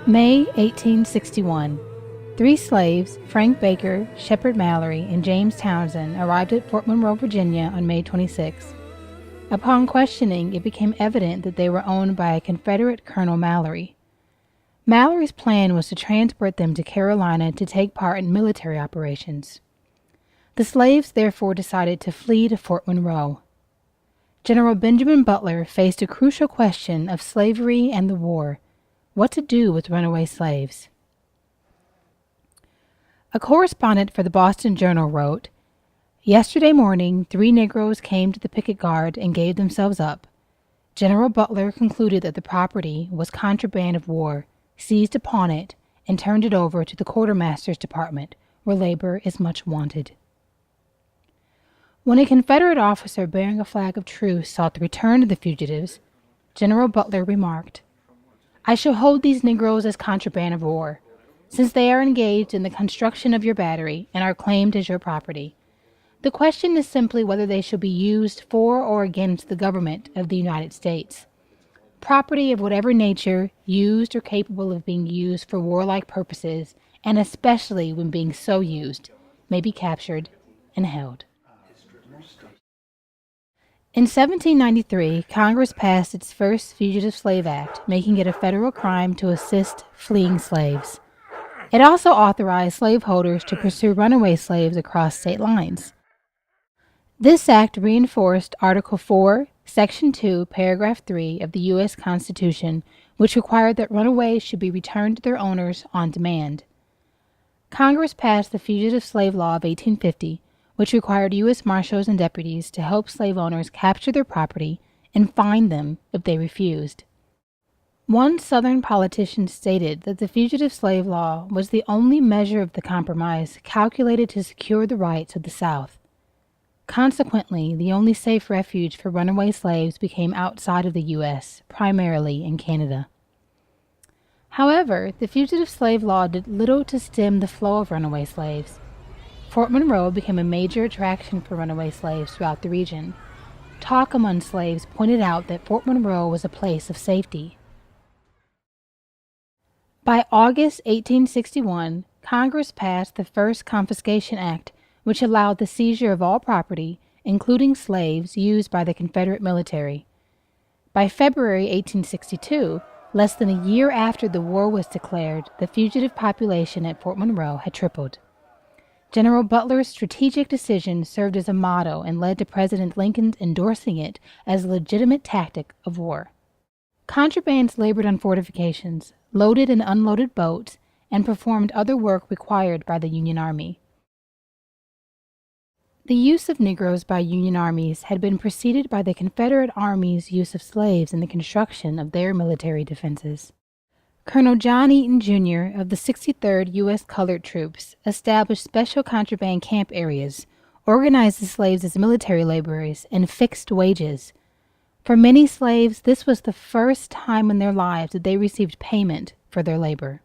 May 1861. 3 slaves, Frank Baker, Shepard Mallory, and James Townsend, arrived at Fort Monroe, Virginia on May 26. Upon questioning, it became evident that they were owned by a Confederate Colonel Mallory. Mallory's plan was to transport them to Carolina to take part in military operations. The slaves therefore decided to flee to Fort Monroe. General Benjamin Butler faced a crucial question of slavery and the war: what to do with runaway slaves. A correspondent for the Boston Journal wrote, "Yesterday morning, 3 Negroes came to the picket guard and gave themselves up. General Butler concluded that the property was contraband of war, seized upon it, and turned it over to the quartermaster's department, where labor is much wanted." When a Confederate officer bearing a flag of truce sought the return of the fugitives, General Butler remarked, "I shall hold these Negroes as contraband of war, since they are engaged in the construction of your battery and are claimed as your property. The question is simply whether they shall be used for or against the government of the United States. Property of whatever nature, used or capable of being used for warlike purposes, and especially when being so used, may be captured and held." In 1793, Congress passed its first Fugitive Slave Act, making it a federal crime to assist fleeing slaves. It also authorized slaveholders to pursue runaway slaves across state lines. This act reinforced Article 4, Section 2, Paragraph 3 of the U.S. Constitution, which required that runaways should be returned to their owners on demand. Congress passed the Fugitive Slave Law of 1850, which required U.S. Marshals and deputies to help slave owners capture their property and fine them if they refused. One Southern politician stated that the Fugitive Slave Law was the only measure of the compromise calculated to secure the rights of the South. Consequently, the only safe refuge for runaway slaves became outside of the U.S., primarily in Canada. However, the Fugitive Slave Law did little to stem the flow of runaway slaves. Fort Monroe became a major attraction for runaway slaves throughout the region. Talk among slaves pointed out that Fort Monroe was a place of safety. By August 1861, Congress passed the first Confiscation Act, which allowed the seizure of all property, including slaves used by the Confederate military. By February 1862, less than a year after the war was declared, the fugitive population at Fort Monroe had tripled. General Butler's strategic decision served as a motto and led to President Lincoln's endorsing it as a legitimate tactic of war. Contrabands labored on fortifications, loaded and unloaded boats, and performed other work required by the Union Army. The use of Negroes by Union armies had been preceded by the Confederate Army's use of slaves in the construction of their military defenses. Colonel John Eaton, Jr. of the 63rd U.S. Colored Troops established special contraband camp areas, organized the slaves as military laborers, and fixed wages. For many slaves, this was the first time in their lives that they received payment for their labor.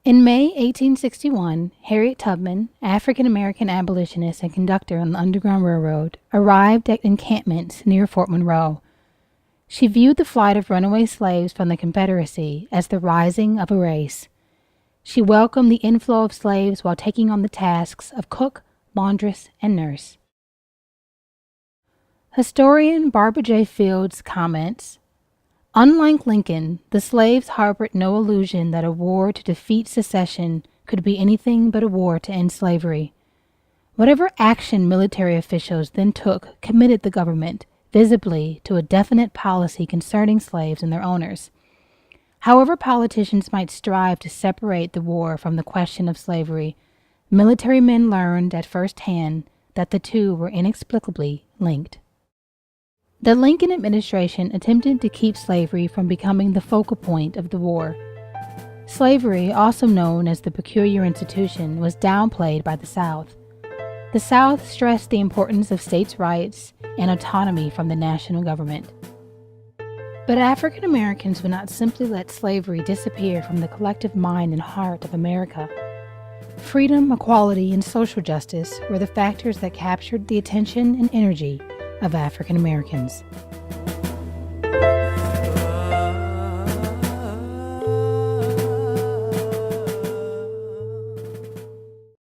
In May 1861, Harriet Tubman, African-American abolitionist and conductor on the Underground Railroad, arrived at encampments near Fort Monroe. She viewed the flight of runaway slaves from the Confederacy as the rising of a race. She welcomed the inflow of slaves while taking on the tasks of cook, laundress, and nurse. Historian Barbara J. Fields comments, "Unlike Lincoln, the slaves harbored no illusion that a war to defeat secession could be anything but a war to end slavery. Whatever action military officials then took committed the government, visibly, to a definite policy concerning slaves and their owners. However politicians might strive to separate the war from the question of slavery, military men learned at first hand that the two were inexplicably linked." The Lincoln administration attempted to keep slavery from becoming the focal point of the war. Slavery, also known as the peculiar institution, was downplayed by the South. The South stressed the importance of states' rights and autonomy from the national government. But African Americans would not simply let slavery disappear from the collective mind and heart of America. Freedom, equality, and social justice were the factors that captured the attention and energy of African Americans.